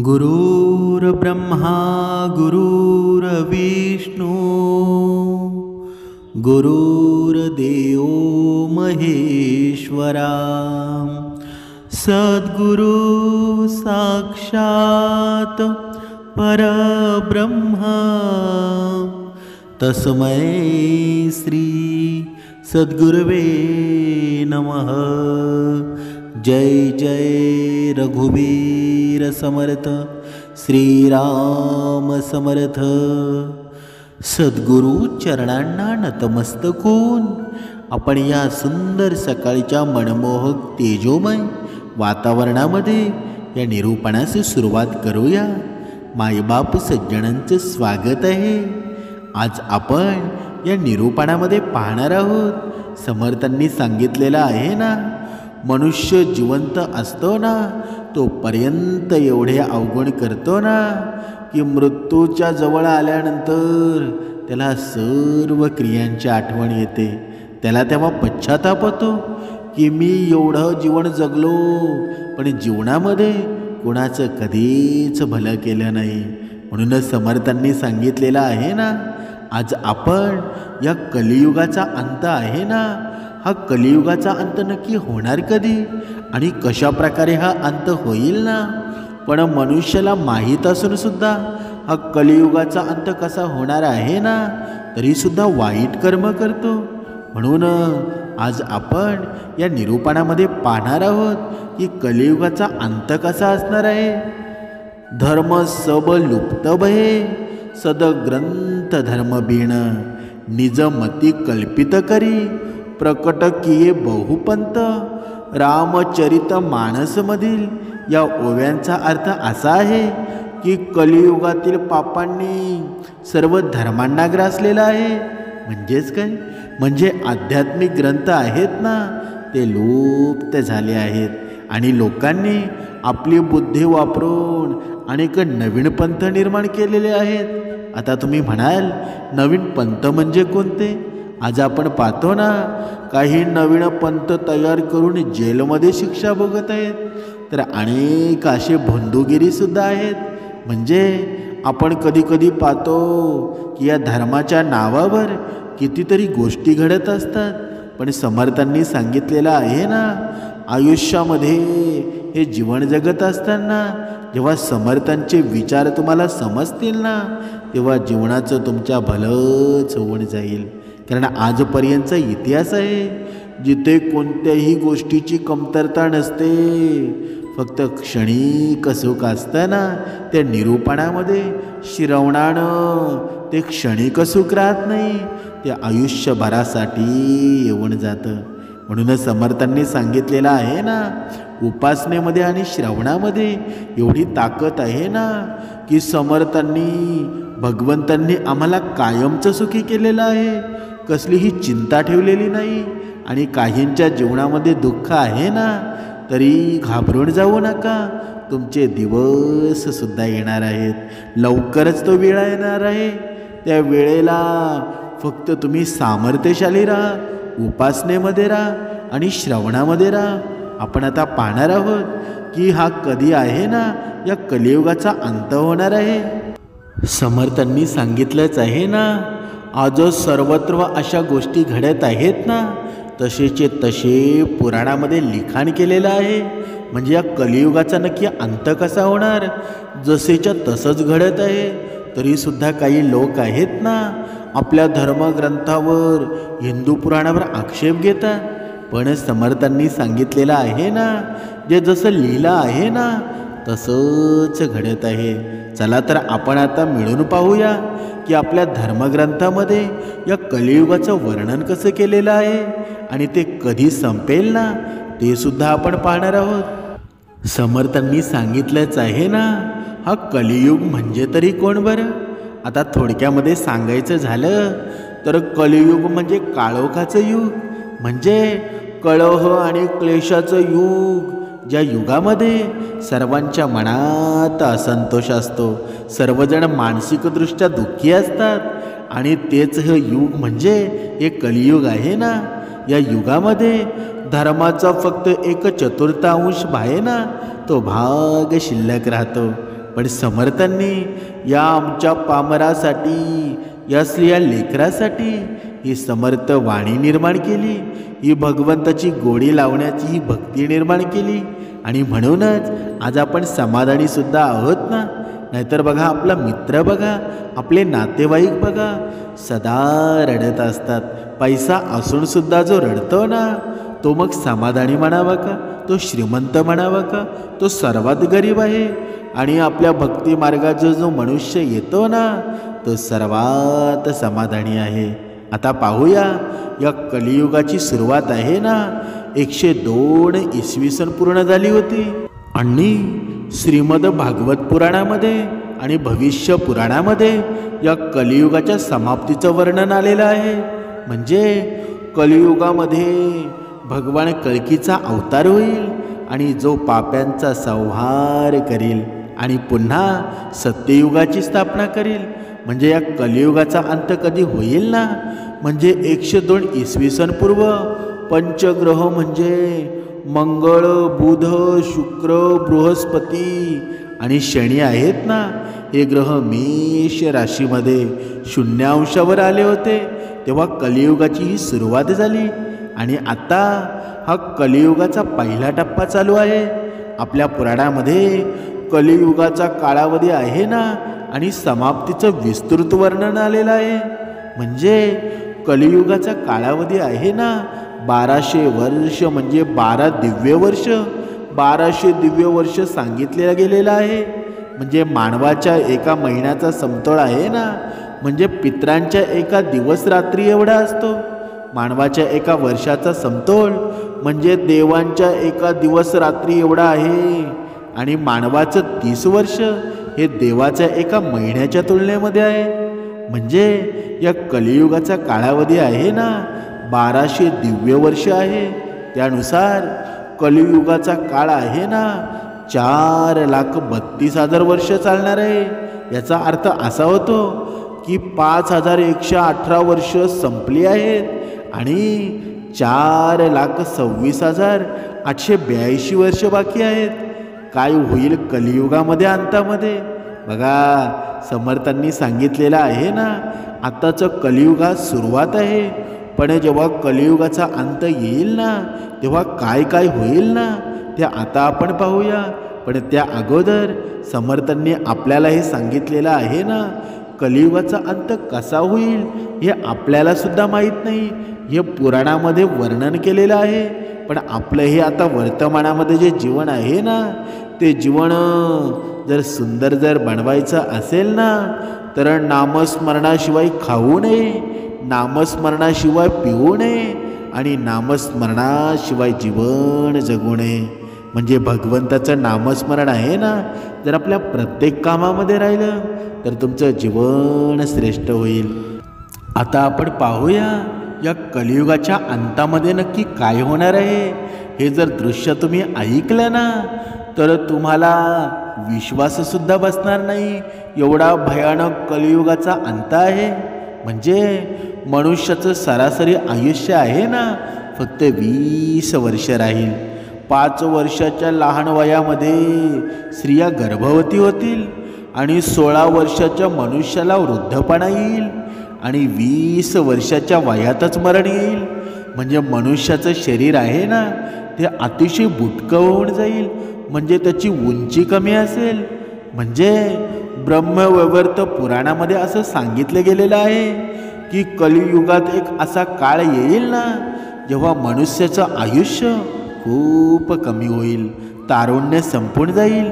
गुरुर्ब्रह्मा गुरुर्विष्णू गुरुर्देवो महेश्वरा सद्गुरु साक्षात परब्रह्म तस्मै श्री सद्गुरवे नमः। जय जय रघुवीर समर्थ श्रीराम समर्थ। सद्गुरु चरणांना नतमस्तक होऊन आपण या सुंदर सकाळच्या मनमोहक तेजोमय वातावरणामध्ये या निरूपणाची सुरुवात करूया। मायबाप सज्जनांचे स्वागत आहे। आज आपण या निरूपणामध्ये पाहणार आहोत, समर्थांनी सांगितलेलं आहे ना, मनुष्य जिवंत असतो ना तोपर्यंत एवढे अवगुण करतो ना की मृत्यूच्या जवळ आल्यानंतर त्याला सर्व क्रियांची आठवण येते। त्याला तेव्हा पश्चाताप होतो की मी एवढं जीवन जगलो पण जीवनामध्ये कोणाचं कधीच भलं केलं नाही। म्हणूनच समर्थांनी सांगितलेलं आहे ना, आज आपण या कलियुगाचा अंत आहे ना, हा कलियुगाचा अंत नक्की होणार कधी आणि कशा प्रकारे हा अंत होईल ना, पण मनुष्याला माहीत असून सुद्धा हा कलियुगाचा अंत कसा होणार आहे ना तरी सुद्धा वाईट कर्म करतो। म्हणून आज आपण या निरूपणामध्ये पाहणार आहोत की कलियुगाचा अंत कसा असणार आहे। धर्म सब लुप्त भये सदग्रंथ धर्म बीण निजमती कल्पित करी प्रकट किये बहुपंत। रामचरित मानसमधील या ओव्यांचा अर्थ असा आहे की कलियुगातील पापांनी सर्व धर्मांना ग्रासलेला आहे। म्हणजेच काय, म्हणजे आध्यात्मिक ग्रंथ आहेत ना ते लुप्त झाले आहेत आणि लोकांनी आपली बुद्धी वापरून अनेक नवीन पंथ निर्माण केलेले आहेत। आता तुम्ही म्हणाल, नवीन पंथ म्हणजे कोणते? आज आपण पाहतो ना, काही नवीन पंथ तयार करून जेलमध्ये शिक्षा भोगत आहेत, तर अनेक असे भोंदूगिरीसुद्धा आहेत। म्हणजे आपण कधी कधी पाहतो की या धर्माच्या नावावर कितीतरी गोष्टी घडत असतात, पण समर्थांनी सांगितलेलं आहे ना, आयुष्यामध्ये हे जीवन जगत असताना जेव्हा समर्थांचे विचार तुम्हाला समजतील ना, तेव्हा जीवनाचं तुमच्या भलंच होऊन जाईल। कारण आजपर्यंतचा इतिहास आहे जिथे कोणत्याही गोष्टीची कमतरता नसते, फक्त क्षणिक सुख असतं ना, त्या निरूपणामध्ये श्रवणानं ते क्षणिक सुख राहत नाही, ते आयुष्यभरासाठी येऊन जातं। म्हणूनच समर्थांनी सांगितलेलं आहे ना, उपासनेमध्ये आणि श्रवणामध्ये एवढी ताकद आहे ना की समर्थांनी भगवंतांनी आम्हाला कायमचं सुखी केलेलं आहे, कसलीही चिंता ठेवलेली नाही। आणि काहींच्या जीवनामध्ये दुःख आहे ना तरी घाबरून जाऊ नका, तुमचे दिवससुद्धा येणार आहेत, लवकरच तो वेळ येणार आहे। त्या वेळेला फक्त तुम्ही सामर्थ्यशाली राहा, उपासनेमध्ये राहा आणि श्रवणामध्ये राहा। आपण आता पाहणार आहोत की हा कधी आहे ना, या कलियुगाचा अंत होणार आहे। समर्थांनी सांगितलंच आहे ना, आज सर्वत्र अशा गोष्टी घडत आहेत ना, तसेचे तसे पुराणामध्ये लिखाण केलेलं आहे। म्हणजे या कलियुगाचा नक्की अंत कसा होणार, जसेच्या तसंच घडत आहे। तरीसुद्धा काही लोक आहेत ना, आपल्या धर्मग्रंथावर हिंदू पुराणावर आक्षेप घेतात, पण समर्थांनी सांगितलेलं आहे ना, जे जसं लिहिलं आहे ना तसंच घडत आहे। चला तर आपण आता मिळून पाहूया की आपल्या धर्मग्रंथामध्ये या कलियुगाचं वर्णन कसं केलेलं आहे आणि ते कधी संपेल ना ते सुद्धा आपण पाहणार आहोत। समर्थांनी सांगितलंच आहे ना, हा कलियुग म्हणजे तरी कोण बरं? आता थोडक्यामध्ये सांगायचं झालं तर कलियुग म्हणजे काळोखाचं युग, म्हणजे कलह आणि क्लेशाचं युग, ज्या युगामध्ये सर्वांच्या मनात असंतोष असतो, सर्वजण मानसिकदृष्ट्या दुःखी असतात, आणि तेच हे युग म्हणजे हे कलियुग आहे ना। या युगामध्ये धर्माचा फक्त 1/4 भाग आहे ना, तो भाग शिल्लक राहतो पण समर्थांनी या आमच्या पामरासाठी, या स्त्रिया लेकरासाठी ही समर्थ वाणी निर्माण केली, ही भगवंताची गोडी लावण्याची ही भक्ती निर्माण केली. आणि म्हणूनच आज आपण समाधानी सुद्धा आहोत ना. नाहीतर बघा, आपला मित्र बघा, आपले नातेवाईक बघा, सदा रडत असतात. पैसा असून सुद्धा जो रडतो ना, तो मग समाधानी म्हणावा का, तो श्रीमंत म्हणावा का, तो सर्वात गरीब आहे. आणि आपल्या भक्ती मार्गाचा जो मनुष्य येतो ना, तो सर्वात समाधानी आहे. आता पाहूया, या कलियुगाची सुरुवात आहे ना, 102 इसवी सन पूर्ण झाली होती. आणि श्रीमद भागवत पुराणामध्ये आणि भविष्य पुराणामध्ये या कलियुगाच्या समाप्तीचं वर्णन आलेलं आहे. म्हणजे कलियुगामध्ये भगवान कल्कीचा अवतार होईल आणि जो पाप्यांचा संहार करील आणि पुन्हा सत्ययुगाची स्थापना करील. म्हणजे या कलियुगाचा अंत कधी होईल ना, म्हणजे 102 इसवी सन पूर्व पंचग्रह म्हणजे मंगळ, बुध, शुक्र, बृहस्पती आणि शनी आहेत ना, हे ग्रह मेष राशीमध्ये शून्यांशावर आले होते. तेव्हा कलियुगाची ही सुरुवात झाली. आणि आता हा कलियुगाचा पहिला टप्पा चालू आहे. आपल्या पुराणामध्ये कलियुगाचा कालावधी आहे ना, आणि समाप्तीचं विस्तृत वर्णन आलेलं आहे. म्हणजे कलियुगाचा कालावधी आहे ना, 1200 वर्ष, म्हणजे 12 दिव्य वर्ष. 1200 दिव्य वर्ष सांगितलेलं गेलेलं आहे. म्हणजे मानवाच्या एका महिन्याचा समतोल आहे ना, म्हणजे पितरांच्या एका दिवस रात्री एवढा असतो. मानवाच्या एका वर्षाचा समतोल म्हणजे देवांच्या एका दिवस रात्री एवढा आहे. आणि मानवाचं 30 वर्ष हे देवाच्या एका महिन्याच्या तुलनेमध्ये आहे. म्हणजे या कलियुगाचा कालावधी आहे ना, 1200 दिव्य वर्ष आहे. त्यानुसार कलियुगाचा काळ आहे ना, 4,32,000 वर्ष चालणार आहे. याचा अर्थ असा होतो की 5,118 वर्ष संपली आहेत आणि 4,26,882 वर्ष बाकी आहेत. काय होईल कलियुगामध्ये, अंतामध्ये? बघा, समर्थांनी सांगितलेलं आहे ना, आताचं कलियुगात सुरुवात आहे, पण जेव्हा कलियुगाचा अंत येईल ना, तेव्हा काय काय होईल ना, ते आता आपण पाहूया. पण त्या अगोदर समर्थांनी आपल्याला हे सांगितलेलं आहे ना, कलियुगाचा अंत कसा होईल हे आपल्याला सुद्धा माहीत नाही. हे पुराणामध्ये वर्णन केलेलं आहे. पण आपलं हे आता वर्तमानामध्ये जे जीवन आहे ना, ते जीवन जर सुंदर जर बनवायचं असेल ना, तर नामस्मरणाशिवाय खाऊ नये, नामस्मरणाशिवाय पिऊ नये आणि नामस्मरणाशिवाय जीवन जगू नये. म्हणजे भगवंताचं नामस्मरण आहे ना, जर आपल्या प्रत्येक कामामध्ये राहिलं तर तुमचं जीवन श्रेष्ठ होईल. आता आपण पाहूया, या कलियुगाच्या अंतामध्ये नक्की काय होणार आहे. हे जर दृश्य तुम्ही ऐकलं ना, तर तुम्हाला विश्वाससुद्धा बसणार नाही, एवढा भयानक कलियुगाचा अंत आहे. म्हणजे मनुष्याचं सरासरी आयुष्य आहे ना, फक्त 20 वर्ष राहील. 5 वर्षाच्या लहान वयामध्ये स्त्रिया गर्भवती होतील आणि 16 वर्षाच्या मनुष्याला वृद्धपणा येईल आणि 20 वर्षाच्या वयातच मरण येईल. म्हणजे मनुष्याचं शरीर आहे ना, ते अतिशय बुटकं होऊन जाईल. म्हणजे त्याची उंची कमी असेल. म्हणजे ब्रह्मवैवर्त पुराणामध्ये असं सांगितलं गेलेलं आहे की कलियुगात एक असा काळ येईल ना, जेव्हा मनुष्याचं आयुष्य खूप कमी होईल, तारुण्य संपून जाईल.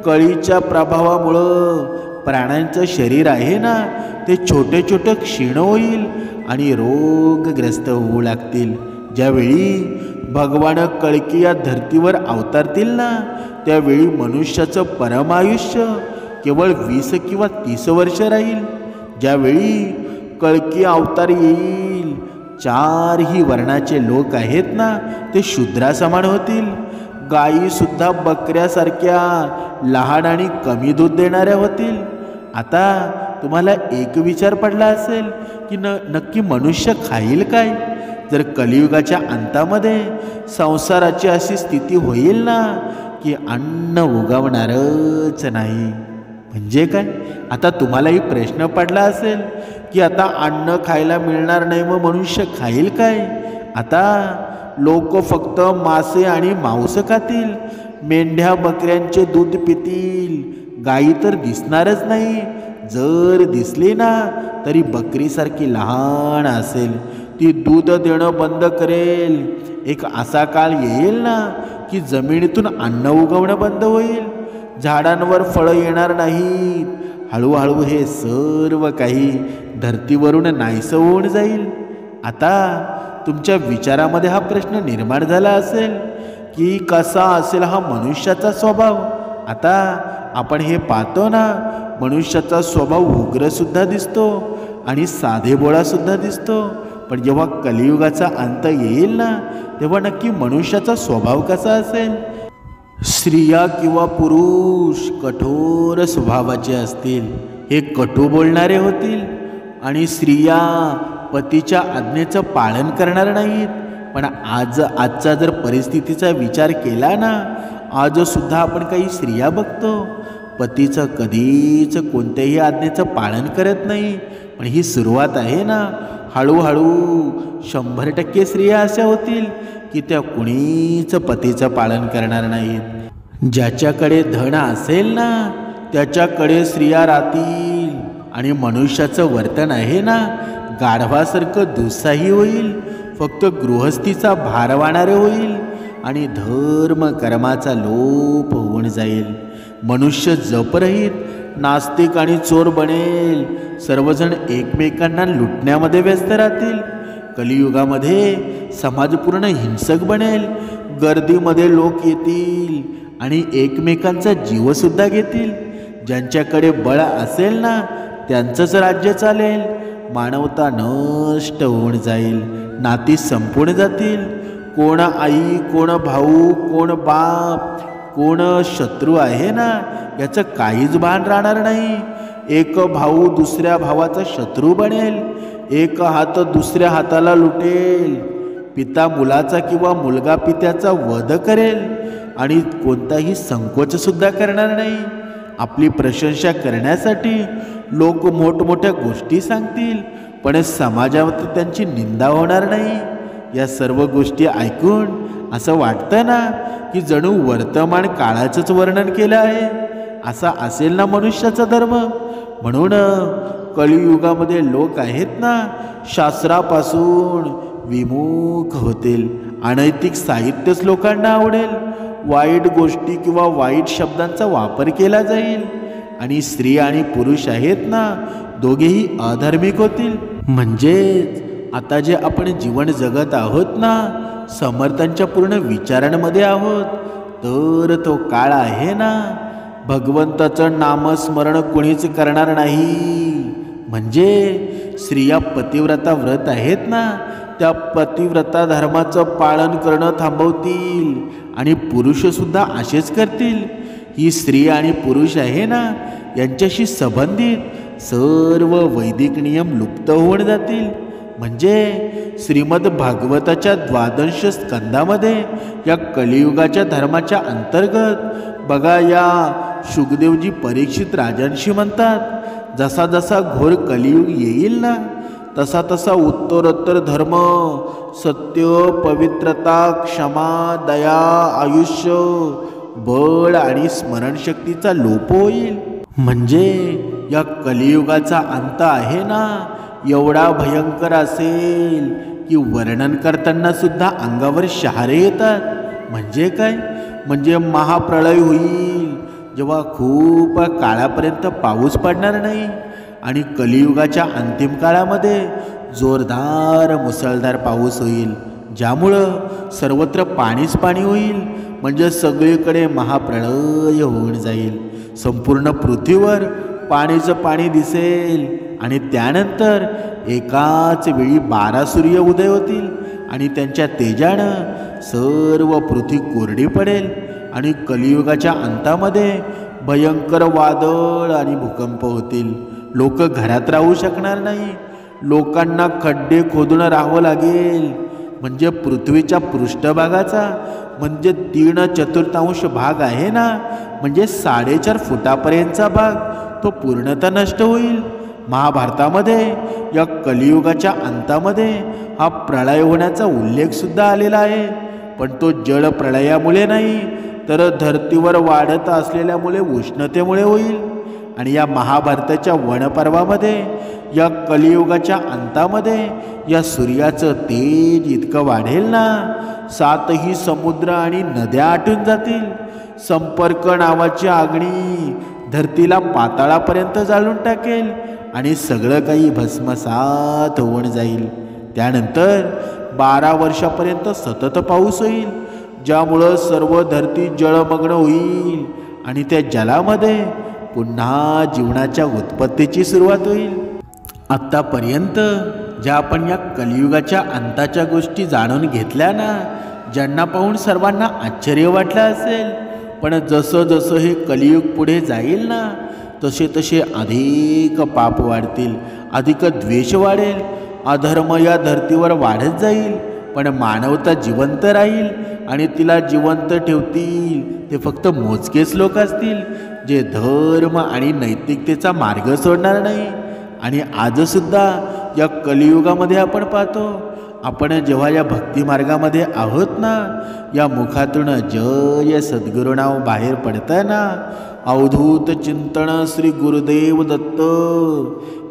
कळीच्या प्रभावामुळं प्राण्यांचं शरीर आहे ना, ते छोटे छोटे क्षीण होईल आणि रोगग्रस्त होऊ लागतील. ज्यावेळी भगवान कल्की या धर्तीवर अवतरतील ना, त्यावेळी मनुष्याचं परमायुष्य केवळ 20 किंवा 30 वर्ष राहील. ज्यावेळी कल्की अवतार येईल, 4ही वर्णाचे लोक आहेत ना, ते शूद्रासमान होतील. गायीसुद्धा बकऱ्यासारख्या लहान आणि कमी दूध देणाऱ्या होतील. आता तुम्हाला एक विचार पडला असेल की नक्की मनुष्य खाईल काय जर कलियुगाच्या अंतामध्ये संसाराची अशी स्थिती होईल ना की अन्न उगवणारच नाही. म्हणजे काय? आता तुम्हालाही प्रश्न पडला असेल की आता अन्न खायला मिळणार नाही, मग मनुष्य खाईल काय? आता लोक फक्त मासे आणि मांस खातील, मेंढ्या बकऱ्यांचे दूध पितील, गायी तर दिसणारच नाही. जर दिसली ना तरी बकरीसारखी लहान असेल, ती दूध देणं बंद करेल. एक असा काळ येईल ना की जमिनीतून अन्न उगवणं बंद होईल, झाडांवर फळं येणार नाहीत. हळूहळू हे सर्व काही धर्तीवरून नाहीसं होऊन जाईल. आता तुमच्या विचारामध्ये हा प्रश्न निर्माण झाला असेल की कसा असेल हा मनुष्याचा स्वभाव. आता आपण हे पाहतो ना, मनुष्याचा स्वभाव उग्रसुद्धा दिसतो आणि साधेभोळासुद्धा दिसतो. पण जेव्हा कलियुगाचा अंत येईल ना, तेव्हा नक्की मनुष्याचा स्वभाव कसा असेल? स्त्रिया किंवा पुरुष कठोर स्वभावाचे असतील, हे कटू बोलणारे होतील. आणि स्त्रिया पतीच्या आज्ञेचं पालन करणार नाहीत. पण आजचा जर परिस्थितीचा विचार केला ना, आजसुद्धा आपण काही स्त्रिया बघतो, पतीचं कधीच कोणत्याही आज्ञेचं पालन करत नाही. पण ही सुरुवात आहे ना, हळूहळू 100% स्त्रिया अशा होतील की त्या कुणीच पतीचं पालन करणार नाहीत. ज्याच्याकडे धन असेल ना त्याच्याकडे स्त्रिया राहतील. आणि मनुष्याचं वर्तन आहे ना, गाढवासारखं दुस्साही होईल, फक्त गृहस्थीचा भार वाहणारे होईल आणि धर्म कर्माचा लोप होऊन जाईल. मनुष्य जपरहित, नास्तिक आणि चोर बनेल. सर्वजण एकमेकांना लुटण्यामध्ये व्यस्त राहतील. कलियुगामध्ये समाज पूर्ण हिंसक बनेल. गर्दीमध्ये लोक येतील आणि एकमेकांचा जीवसुद्धा घेतील. ज्यांच्याकडे बळ असेल ना त्यांचंच राज्य चालेल. मानवता नष्ट होऊन जाईल, नाती संपून जातील. कोण आई, कोण भाऊ, कोण बाप, कोण शत्रू आहे ना याचं काहीच भान राहणार नाही. एक भाऊ दुसऱ्या भावाचा शत्रू बनेल, एक हात दुसऱ्या हाताला लुटेल. पिता मुलाचा किंवा मुलगा पित्याचा वध करेल आणि कोणताही संकोच सुद्धा करणार नाही. आपली प्रशंसा करण्यासाठी लोक मोठमोठ्या गोष्टी सांगतील, पण समाजात त्यांची निंदा होणार नाही. या सर्व गोष्टी ऐकून असं वाटतं ना की जणू वर्तमान काळाचंच वर्णन केलं आहे. असा असेल ना मनुष्याचा धर्म. म्हणून कलियुगामध्ये लोक आहेत ना शास्त्रापासून विमुख होतील. अनैतिक साहित्यच लोकांना आवडेल. वाईट गोष्टी किंवा वाईट शब्दांचा वापर केला जाईल. आणि स्त्री आणि पुरुष आहेत ना दोघेही अधार्मिक होतील. म्हणजेच आता जे आपण जीवन जगत आहोत ना, समर्थांच्या पूर्ण विचारांमध्ये आहोत. तर तो काळ आहे ना भगवंताचं नामस्मरण कोणीच करणार नाही. म्हणजे स्त्रिया पतिव्रता व्रत आहेत ना, त्या पतिव्रता धर्माचं पालन करणं थांबवतील आणि पुरुषसुद्धा असेच करतील. ही स्त्री आणि पुरुष आहे ना यांच्याशी संबंधित सर्व वैदिक नियम लुप्त होऊन जातील. म्हणजे श्रीमद भागवताच्या 12 स्कंदामध्ये या कलियुगाच्या धर्माच्या अंतर्गत बघा, या शुकदेवजी परीक्षित राजांशी म्हणतात, जसा जसा घोर कलियुग येईल ना तसा तसा उत्तरोत्तर धर्म, सत्य, पवित्रता, क्षमा, दया, आयुष्य, बळ आणि स्मरणशक्तीचा लोप होईल. म्हणजे या कलियुगाचा अंत आहे ना एवढा भयंकर असेल की वर्णन करताना सुद्धा अंगावर शहारे येतात. म्हणजे काय? म्हणजे महाप्रळय होईल, जेव्हा खूप काळापर्यंत पाऊस पडणार नाही. आणि कलियुगाच्या अंतिम काळामध्ये जोरदार मुसळधार पाऊस होईल, ज्यामुळं सर्वत्र पाणीच पाणी होईल. म्हणजे सगळीकडे महाप्रळय होऊन जाईल. संपूर्ण पृथ्वीवर पाणीचं पाणी दिसेल. आणि त्यानंतर एकाच वेळी 12 सूर्य उदय होतील आणि त्यांच्या तेजानं सर्व पृथ्वी कोरडी पडेल. आणि कलियुगाच्या अंतामध्ये भयंकर वादळ आणि भूकंप होतील. लोक घरात राहू शकणार नाही. लोकांना खड्डे खोदून राहावं लागेल. म्हणजे पृथ्वीच्या पृष्ठभागाचा म्हणजे 3/4 भाग आहे ना, म्हणजे 4.5 फुटापर्यंतचा भाग तो पूर्णतः नष्ट होईल. महाभारतामध्ये या कलियुगाच्या अंतामध्ये हा प्रळय होण्याचा उल्लेख सुद्धा आलेला आहे. पण तो जल प्रळयामुळे नाही, तर धर्तीवर वाढत असलेल्यामुळे उष्णतेमुळे होईल. आणि या महाभारताच्या वनपर्वामध्ये या कलियुगाच्या अंतामध्ये या सूर्याचं तेज इतकं वाढेल ना, 7ही समुद्र आणि नद्या आटून जातील. संपर्क नावाची अग्नी धरतीला पाताळापर्यंत जाळून टाकेल आणि सगळं काही भस्मसात होऊन जाईल. त्यानंतर 12 वर्षापर्यंत सतत पाऊस होईल, ज्यामुळं सर्व धरती जळमग्न होईल आणि त्या जलामध्ये पुन्हा जीवनाच्या उत्पत्तीची सुरुवात होईल. आत्तापर्यंत ज्या आपण या कलियुगाच्या अंताच्या गोष्टी जाणून घेतल्या ना, ज्यांना पाहून सर्वांना आश्चर्य वाटलं असेल, पण जसं जसं हे कलियुग पुढे जाईल ना, तसे तसे अधिक पाप वाढतील, अधिक द्वेष वाढेल, अधर्म या धर्तीवर वाढत जाईल. पण मानवता जिवंत राहील आणि तिला जिवंत ठेवतील ते फक्त मोजकेच लोक असतील, जे धर्म आणि नैतिकतेचा मार्ग सोडणार नाही. आणि आजसुद्धा या कलियुगामध्ये आपण पाहतो, आपण जेव्हा या भक्तिमार्गामध्ये आहोत ना, या मुखातून जय सद्गुरुनाव बाहेर पडतं ना, अवधूत चिंतन श्री गुरुदेव दत्त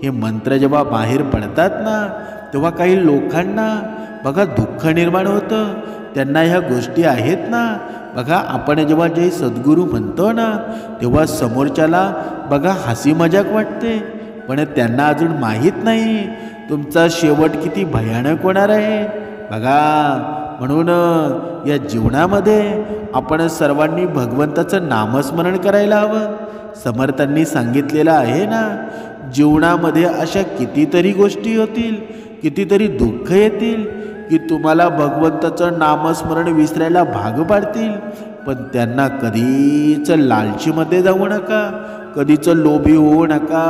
हे मंत्र जेव्हा बाहेर पडतात ना, तेव्हा काही लोकांना बघा दुःख निर्माण होतं. त्यांना ह्या गोष्टी आहेत ना, बघा आपण जेव्हा जय सद्गुरू म्हणतो ना, तेव्हा समोरच्याला बघा हसी मजाक वाटते, पण त्यांना अजून माहीत नाही तुमचा शेवट किती भयानक होणार आहे. बघा, म्हणून या जीवनामध्ये आपण सर्वांनी भगवंताचं नामस्मरण करायला हवं. समर्थांनी सांगितलेलं आहे ना, जीवनामध्ये अशा कितीतरी गोष्टी होतील, कितीतरी दुःख येतील की तुम्हाला भगवंताचं नामस्मरण विसरायला भाग पाडतील. पण त्यांना कधीच लालचीमध्ये जाऊ नका, कधीच लोभी होऊ नका.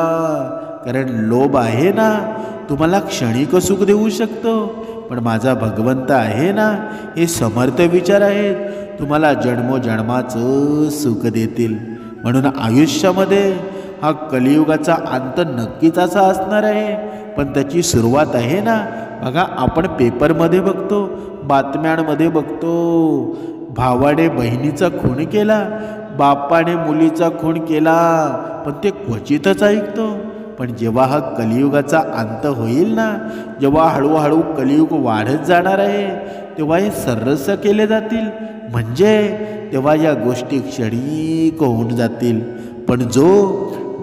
कारण लोभ आहे ना, तुम्हाला क्षणिक सुख देऊ शकतो, पण माझा भगवंत आहे ना, हे समर्थ विचार आहेत, तुम्हाला जन्मोजन्माचं सुख देतील. म्हणून आयुष्यामध्ये हा कलियुगाचा अंत नक्कीच असा असणार आहे, पण त्याची सुरुवात आहे ना. बघा, आपण पेपरमध्ये बघतो, बातम्यांमध्ये बघतो, भावाने बहिणीचा खून केला, बापाने मुलीचा खून केला, पण ते क्वचितच ऐकतो. पण जेव्हा हा कलियुगाचा अंत होईल ना, जेव्हा हळूहळू कलियुग वाढत जाणार आहे, तेव्हा हे सर्रास केले जातील, म्हणजे तेव्हा या गोष्टी क्षणिक होऊन जातील. पण जो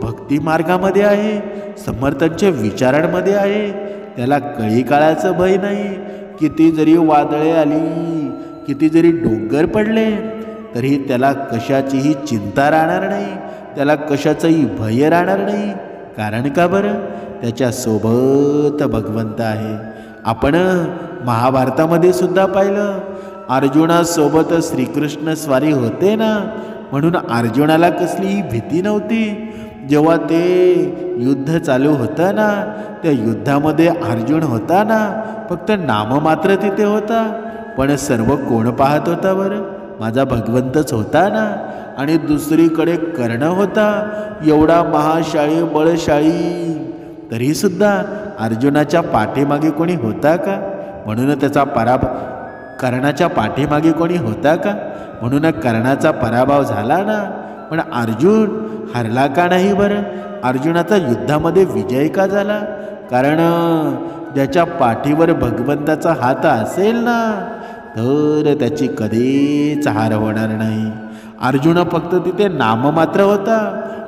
भक्तिमार्गामध्ये आहे, समर्थांच्या विचारांमध्ये आहे, त्याला कळी काळाचं भय नाही. किती जरी वादळे आली, किती जरी डोंगर पडले, तरी त्याला कशाचीही चिंता राहणार नाही, त्याला कशाचंही भय राहणार नाही. कारण का बरं? त्याच्यासोबत भगवंत आहे. आपण महाभारतामध्ये सुद्धा पाहिलं, अर्जुनासोबत श्रीकृष्ण स्वारी होते ना, म्हणून अर्जुनाला कसलीही भीती नव्हती. जेव्हा ते युद्ध चालू होतं ना, त्या युद्धामध्ये अर्जुन होता ना, फक्त नाममात्र तिथे होता, पण सर्व कोण पाहत होता बरं? माझा भगवंतच होता ना. आणि दुसरीकडे कर्ण होता, एवढा महाशाळी बळशाळी, तरीसुद्धा अर्जुनाच्या पाठीमागे कोणी होता का? म्हणून त्याचा कर्णाच्या पाठीमागे कोणी होता का? म्हणून कर्णाचा पराभव झाला ना. पण अर्जुन हरला का नाही बरं? अर्जुनाचा युद्धामध्ये विजय का झाला? कारण ज्याच्या पाठीवर भगवंताचा हात असेल ना, तर त्याची कधीच हार होणार नाही. अर्जुन फक्त तिथे नाममात्र होता,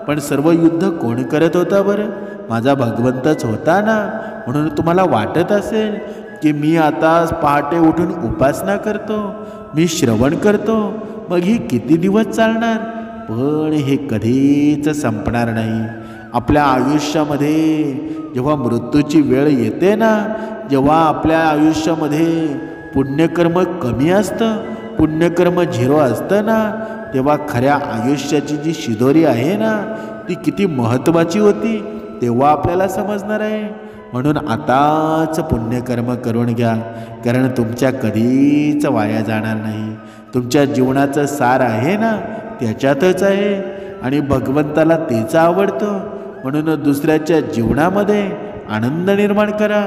पण सर्व युद्ध कोण करत होता बरं? माझा भगवंतच होता ना. म्हणून तुम्हाला वाटत असेल की मी आता पहाटे उठून उपासना करतो, मी श्रवण करतो, मग ही किती दिवस चालणार? पण हे कधीच संपणार नाही. आपल्या आयुष्यामध्ये जेव्हा मृत्यूची वेळ येते ना, जेव्हा आपल्या आयुष्यामध्ये पुण्यकर्म कमी असतं, पुण्यकर्म 0 असतं ना, तेव्हा खऱ्या आयुष्याची जी शिदोरी आहे ना, ती किती महत्त्वाची होती तेव्हा आपल्याला समजणार आहे. म्हणून आताच पुण्यकर्म करून घ्या, कारण तुमच्या कधीच वाया जाणार नाही. तुमच्या जीवनाचं सार आहे ना त्याच्यातच आहे आणि भगवंताला तेच आवडतं. म्हणून दुसऱ्याच्या जीवनामध्ये आनंद निर्माण करा.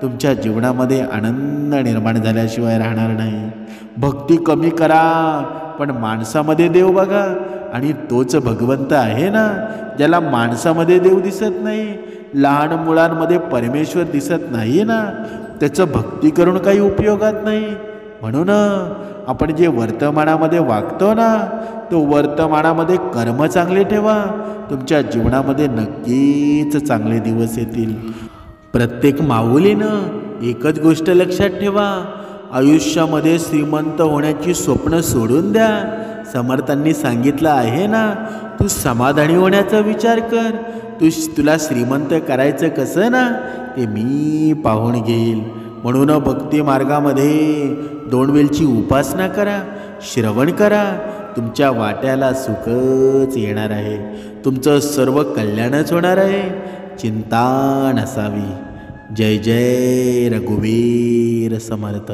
तुमच्या जीवनामध्ये आनंद निर्माण झाल्याशिवाय राहणार नाही. भक्ती कमी करा पण माणसामध्ये देव बघा, आणि तोच भगवंत आहे ना ज्याला माणसामध्ये देव दिसत नाही, लहान मुलांमध्ये परमेश्वर दिसत नाही ना, त्याचं भक्ती करून काही उपयोगात नाही. म्हणून आपण जे वर्तमानामध्ये वागतो ना, तो वर्तमानामध्ये कर्म चांगले ठेवा. तुमच्या जीवनामध्ये नक्कीच चांगले दिवस येतील. प्रत्येक माऊलीनं एकच गोष्ट लक्षात ठेवा, आयुष्यामध्ये श्रीमंत होण्याची स्वप्न सोडून द्या. समर्थांनी सांगितलं आहे ना, तू समाधानी होण्याचा विचार कर. तुला श्रीमंत करायचं कसं ना ते मी पाहून घेईल. म्हणून भक्ती मार्गामध्ये 2 वेळची उपासना करा, श्रवण करा. तुमच्या वाट्याला सुखच येणार आहे. तुमचं सर्व कल्याणच होणार आहे. चिंता नसावी. जय जय रघुवीर समर्थ.